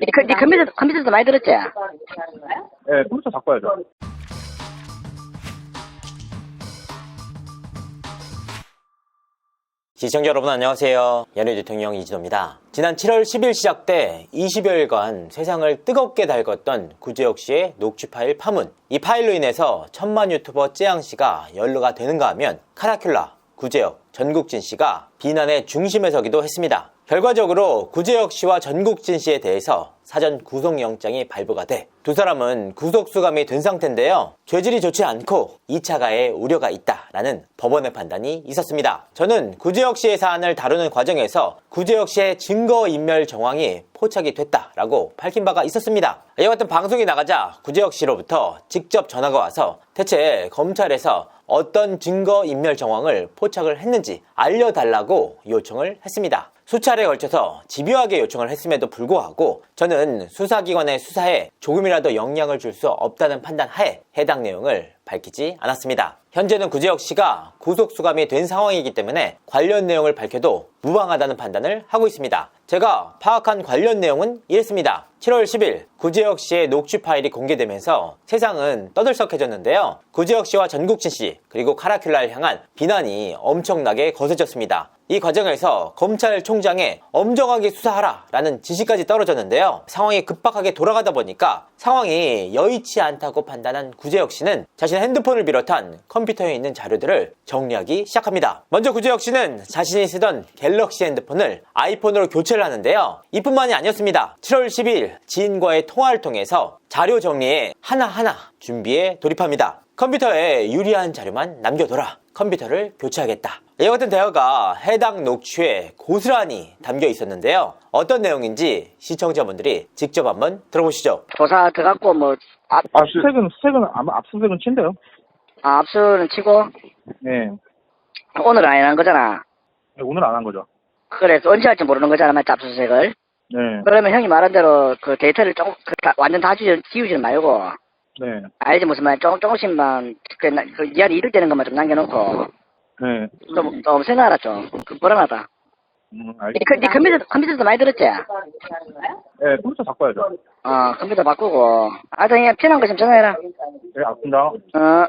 네 컴퓨터도 많이 들었지? 네, 컴퓨터 바꿔야죠. 시청자 여러분 안녕하세요. 연예 대통령 이진호입니다. 지난 7월 10일 시작돼 20여일간 세상을 뜨겁게 달궜던 구제혁 씨의 녹취 파일 파문. 이 파일로 인해서 천만 유튜버 쯔양씨가 연루가 되는가 하면 카라큘라, 구제혁, 전국진 씨가 비난의 중심에 서기도 했습니다. 결과적으로 구제혁 씨와 전국진 씨에 대해서 사전 구속영장이 발부가 돼 두 사람은 구속수감이 된 상태인데요. 죄질이 좋지 않고 2차 가해의 우려가 있다라는 법원의 판단이 있었습니다. 저는 구제혁 씨의 사안을 다루는 과정에서 구제혁 씨의 증거인멸 정황이 포착이 됐다라고 밝힌 바가 있었습니다. 이와 같은 방송이 나가자 구제혁 씨로부터 직접 전화가 와서 대체 검찰에서 어떤 증거인멸 정황을 포착을 했는지 알려달라고 요청을 했습니다. 수차례에 걸쳐서 집요하게 요청을 했음에도 불구하고 저는 수사기관의 수사에 조금이라도 영향을 줄 수 없다는 판단 하에 해당 내용을 밝히지 않았습니다. 현재는 구제혁 씨가 구속수감이 된 상황이기 때문에 관련 내용을 밝혀도 무방하다는 판단을 하고 있습니다. 제가 파악한 관련 내용은 이랬습니다. 7월 10일 구제혁 씨의 녹취 파일이 공개되면서 세상은 떠들썩해졌는데요. 구제혁 씨와 전국진 씨 그리고 카라큘라를 향한 비난이 엄청나게 거세졌습니다. 이 과정에서 검찰총장에 엄정하게 수사하라 라는 지시까지 떨어졌는데요. 상황이 급박하게 돌아가다 보니까 상황이 여의치 않다고 판단한 구제혁 씨는 자신의 핸드폰을 비롯한 컴퓨터에 있는 자료들을 정리하기 시작합니다. 먼저 구제혁 씨는 자신이 쓰던 갤럭시 핸드폰을 아이폰으로 교체를 하는데요. 이뿐만이 아니었습니다. 7월 12일 지인과의 통화를 통해서 자료 정리에 하나하나 준비에 돌입합니다. 컴퓨터에 유리한 자료만 남겨둬라. 컴퓨터를 교체하겠다. 이와 같은 대화가 해당 녹취에 고스란히 담겨 있었는데요. 어떤 내용인지 시청자분들이 직접 한번 들어보시죠. 조사 들어갔고 수색은 아마 압수수색은 친대요. 압수는 치고 네. 오늘 안 한 거잖아. 네, 오늘 안 한 거죠. 그래서 언제 할지 모르는 거잖아, 맞지? 압수수색을. 네. 그러면 형이 말한 대로 그 데이터를 완전 다 지우지는 말고, 네. 알지 무슨 말 조금씩만 이 안에 이를 되는 것만 좀 남겨놓고 네. 좀 없애놔라 좀. 불안하다. 알겠습니다. 네 컴퓨터도 많이 들었지? 네, 컴퓨터 바꿔야죠. 컴퓨터 바꾸고. 그냥 필요한 거 좀 전화해라. 네, 알겠습니다.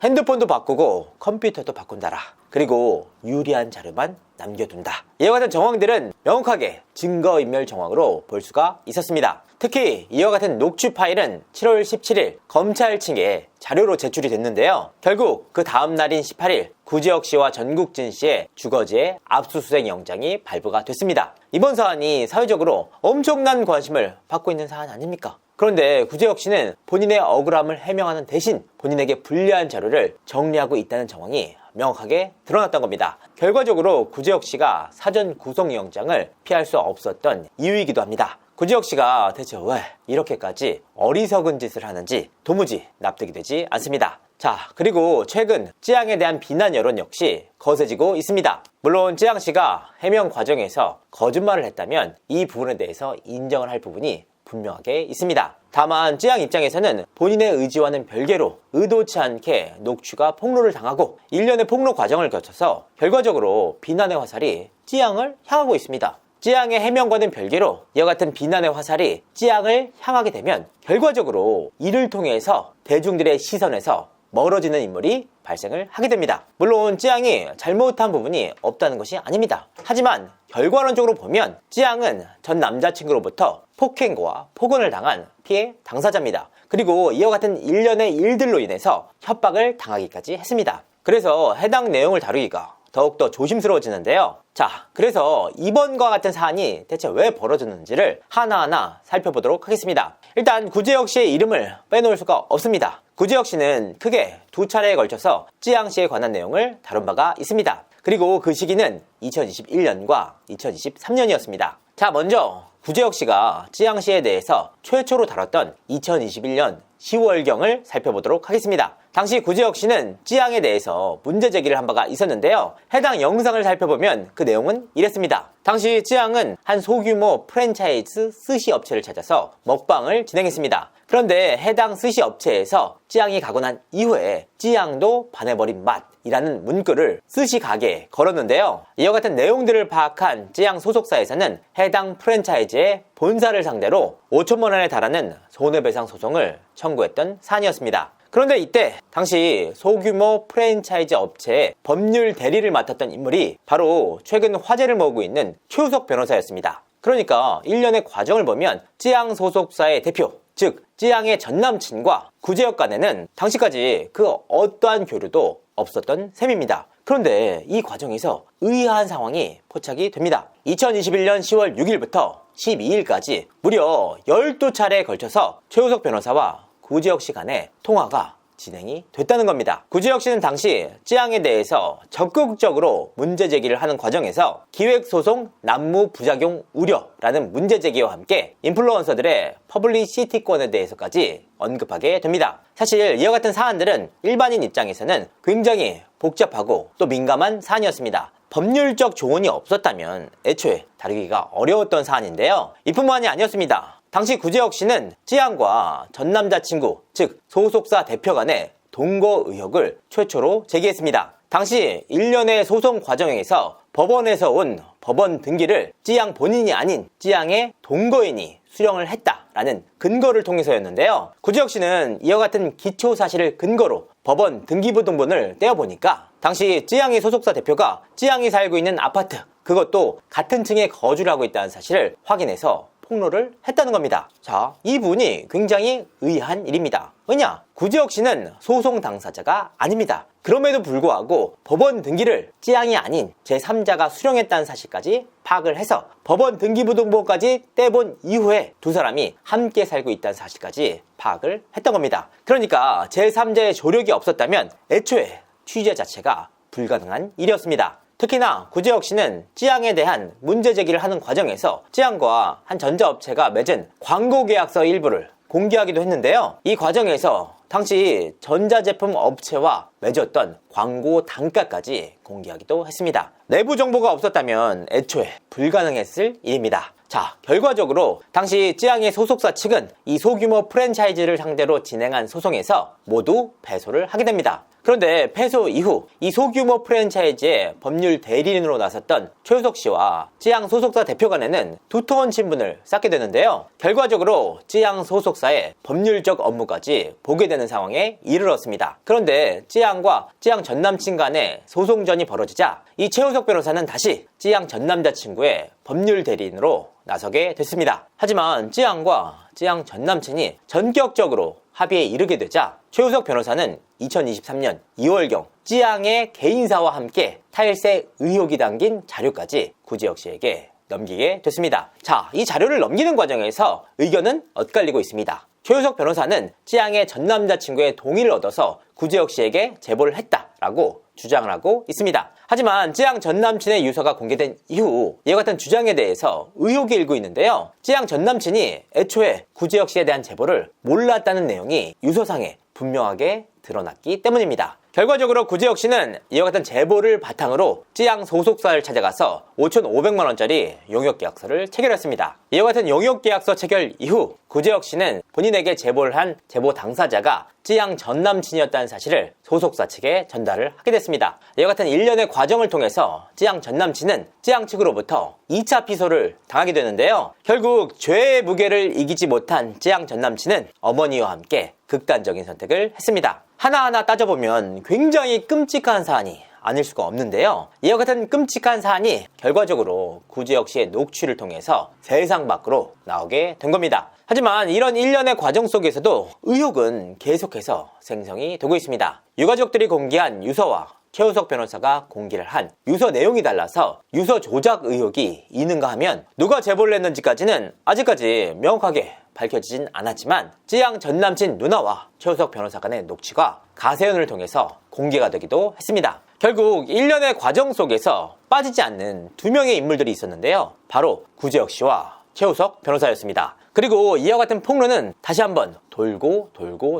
핸드폰도 바꾸고 컴퓨터도 바꾼다라. 그리고 유리한 자료만 남겨둔다. 이와 같은 정황들은 명확하게 증거인멸 정황으로 볼 수가 있었습니다. 특히 이와 같은 녹취 파일은 7월 17일 검찰 측에 자료로 제출이 됐는데요. 결국 그 다음 날인 18일 구제혁 씨와 전국진 씨의 주거지에 압수수색 영장이 발부가 됐습니다. 이번 사안이 사회적으로 엄청난 관심을 받고 있는 사안 아닙니까? 그런데 구제혁 씨는 본인의 억울함을 해명하는 대신 본인에게 불리한 자료를 정리하고 있다는 정황이 명확하게 드러났던 겁니다. 결과적으로 구제혁 씨가 사전 구속영장을 피할 수 없었던 이유이기도 합니다. 구제혁 씨가 대체 왜 이렇게까지 어리석은 짓을 하는지 도무지 납득이 되지 않습니다. 자, 그리고 최근 쯔양에 대한 비난 여론 역시 거세지고 있습니다. 물론 쯔양 씨가 해명 과정에서 거짓말을 했다면 이 부분에 대해서 인정을 할 부분이 분명하게 있습니다. 다만 쯔양 입장에서는 본인의 의지와는 별개로 의도치 않게 녹취가 폭로를 당하고 일련의 폭로 과정을 거쳐서 결과적으로 비난의 화살이 쯔양을 향하고 있습니다. 쯔양의 해명과는 별개로 이와 같은 비난의 화살이 쯔양을 향하게 되면 결과적으로 이를 통해서 대중들의 시선에서 멀어지는 인물이 발생을 하게 됩니다. 물론 쯔양이 잘못한 부분이 없다는 것이 아닙니다. 하지만 결과론적으로 보면 쯔양은 전 남자친구로부터 폭행과 폭언을 당한 피해 당사자입니다. 그리고 이와 같은 일련의 일들로 인해서 협박을 당하기까지 했습니다. 그래서 해당 내용을 다루기가 더욱더 조심스러워지는데요. 자, 그래서 이번과 같은 사안이 대체 왜 벌어졌는지를 하나하나 살펴보도록 하겠습니다. 일단 구제혁 씨의 이름을 빼놓을 수가 없습니다. 구제혁 씨는 크게 두 차례에 걸쳐서 쯔양 씨에 관한 내용을 다룬 바가 있습니다. 그리고 그 시기는 2021년과 2023년이었습니다. 자, 먼저 구제혁 씨가 쯔양 씨에 대해서 최초로 다뤘던 2021년 10월경을 살펴보도록 하겠습니다. 당시 구지혁 씨는 찌양에 대해서 문제 제기를 한 바가 있었는데요. 해당 영상을 살펴보면 그 내용은 이랬습니다. 당시 찌양은 한 소규모 프랜차이즈 스시 업체를 찾아서 먹방을 진행했습니다. 그런데 해당 스시 업체에서 찌양이 가고 난 이후에 찌양도 반해버린 맛이라는 문구를 스시 가게에 걸었는데요. 이와 같은 내용들을 파악한 찌양 소속사에서는 해당 프랜차이즈의 본사를 상대로 5천만 원에 달하는 손해배상 소송을 청구했던 사안이었습니다. 그런데 이때 당시 소규모 프랜차이즈 업체의 법률 대리를 맡았던 인물이 바로 최근 화제를 모으고 있는 최우석 변호사였습니다. 그러니까 일련의 과정을 보면 찌양 소속사의 대표, 즉 찌양의 전남친과 구지혁 간에는 당시까지 그 어떠한 교류도 없었던 셈입니다. 그런데 이 과정에서 의아한 상황이 포착이 됩니다. 2021년 10월 6일부터 12일까지 무려 12차례에 걸쳐서 최우석 변호사와 구지혁 씨 간의 통화가 진행이 됐다는 겁니다. 구지혁 씨는 당시 찌양에 대해서 적극적으로 문제 제기를 하는 과정에서 기획소송 난무 부작용 우려라는 문제 제기와 함께 인플루언서들의 퍼블리시티권에 대해서까지 언급하게 됩니다. 사실 이와 같은 사안들은 일반인 입장에서는 굉장히 복잡하고 또 민감한 사안이었습니다. 법률적 조언이 없었다면 애초에 다루기가 어려웠던 사안인데요. 이뿐만이 아니었습니다. 당시 구지혁 씨는 찌양과 전 남자친구, 즉 소속사 대표 간의 동거 의혹을 최초로 제기했습니다. 당시 일련의 소송 과정에서 법원에서 온 법원 등기를 찌양 본인이 아닌 찌양의 동거인이 수령을 했다라는 근거를 통해서였는데요. 구지혁 씨는 이와 같은 기초 사실을 근거로 법원 등기부등본을 떼어보니까 당시 찌양의 소속사 대표가 찌양이 살고 있는 아파트, 그것도 같은 층에 거주를 하고 있다는 사실을 확인해서 폭로를 했다는 겁니다. 자, 이분이 굉장히 의아한 일입니다. 왜냐? 구지혁 씨는 소송 당사자가 아닙니다. 그럼에도 불구하고 법원 등기를 찌양이 아닌 제3자가 수령했다는 사실까지 파악을 해서 법원 등기부등본까지 떼본 이후에 두 사람이 함께 살고 있다는 사실까지 파악을 했던 겁니다. 그러니까 제3자의 조력이 없었다면 애초에 취재 자체가 불가능한 일이었습니다. 특히나 구지혁 씨는 찌양에 대한 문제 제기를 하는 과정에서 찌양과 한 전자업체가 맺은 광고 계약서 일부를 공개하기도 했는데요. 이 과정에서 당시 전자제품 업체와 맺었던 광고 단가까지 공개하기도 했습니다. 내부 정보가 없었다면 애초에 불가능했을 일입니다. 자, 결과적으로 당시 찌양의 소속사 측은 이 소규모 프랜차이즈를 상대로 진행한 소송에서 모두 패소를 하게 됩니다. 그런데 패소 이후 이 소규모 프랜차이즈의 법률 대리인으로 나섰던 최우석 씨와 찌양 소속사 대표 간에는 두터운 친분을 쌓게 되는데요. 결과적으로 찌양 소속사의 법률적 업무까지 보게 되는 상황에 이르렀습니다. 그런데 찌양과 찌양 전남친 간의 소송전이 벌어지자 이 최우석 변호사는 다시 찌양 전남자친구의 법률 대리인으로 나서게 됐습니다. 하지만 찌양과 찌양 전남친이 전격적으로 합의에 이르게 되자 최우석 변호사는 2023년 2월경 찌양의 개인사와 함께 탈세 의혹이 담긴 자료까지 구지혁 씨에게 넘기게 됐습니다. 자, 이 자료를 넘기는 과정에서 의견은 엇갈리고 있습니다. 최우석 변호사는 찌양의 전 남자친구의 동의를 얻어서 구지혁 씨에게 제보를 했다라고 주장을 하고 있습니다. 하지만 찌양 전 남친의 유서가 공개된 이후 이와 같은 주장에 대해서 의혹이 일고 있는데요. 찌양 전 남친이 애초에 구지혁 씨에 대한 제보를 몰랐다는 내용이 유서상에 분명하게 드러났기 때문입니다. 결과적으로 구지혁 씨는 이와 같은 제보를 바탕으로 찌양 소속사를 찾아가서 5,500만원짜리 용역계약서를 체결했습니다. 이와 같은 용역계약서 체결 이후 구지혁 씨는 본인에게 제보를 한 제보 당사자가 찌양 전 남친이었다는 사실을 소속사 측에 전달을 하게 됐습니다. 이와 같은 일련의 과정을 통해서 찌양 전 남친은 찌양 측으로부터 2차 피소를 당하게 되는데요. 결국 죄의 무게를 이기지 못한 찌양 전 남친은 어머니와 함께 극단적인 선택을 했습니다. 하나하나 따져보면 굉장히 끔찍한 사안이 아닐 수가 없는데요. 이와 같은 끔찍한 사안이 결과적으로 구지혁 씨의 녹취를 통해서 세상 밖으로 나오게 된 겁니다. 하지만 이런 일련의 과정 속에서도 의혹은 계속해서 생성이 되고 있습니다. 유가족들이 공개한 유서와 최우석 변호사가 공개를 한 유서 내용이 달라서 유서 조작 의혹이 있는가 하면 누가 제보를 했는지까지는 아직까지 명확하게 밝혀지진 않았지만 찌양 전 남친 누나와 최우석 변호사 간의 녹취가 가세연을 통해서 공개가 되기도 했습니다. 결국 일련의 과정 속에서 빠지지 않는 두 명의 인물들이 있었는데요. 바로 구지혁 씨와 최우석 변호사였습니다. 그리고 이와 같은 폭로는 다시 한번 돌고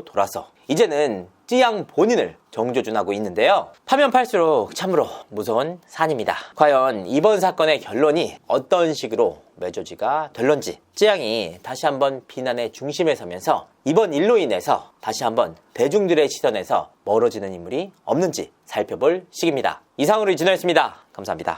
돌아서 이제는 찌양 본인을 정조준하고 있는데요. 파면 팔수록 참으로 무서운 사안입니다. 과연 이번 사건의 결론이 어떤 식으로 맺어지가 될런지, 찌양이 다시 한번 비난의 중심에 서면서 이번 일로 인해서 다시 한번 대중들의 시선에서 멀어지는 인물이 없는지 살펴볼 시기입니다. 이상으로 이진호였습니다. 감사합니다.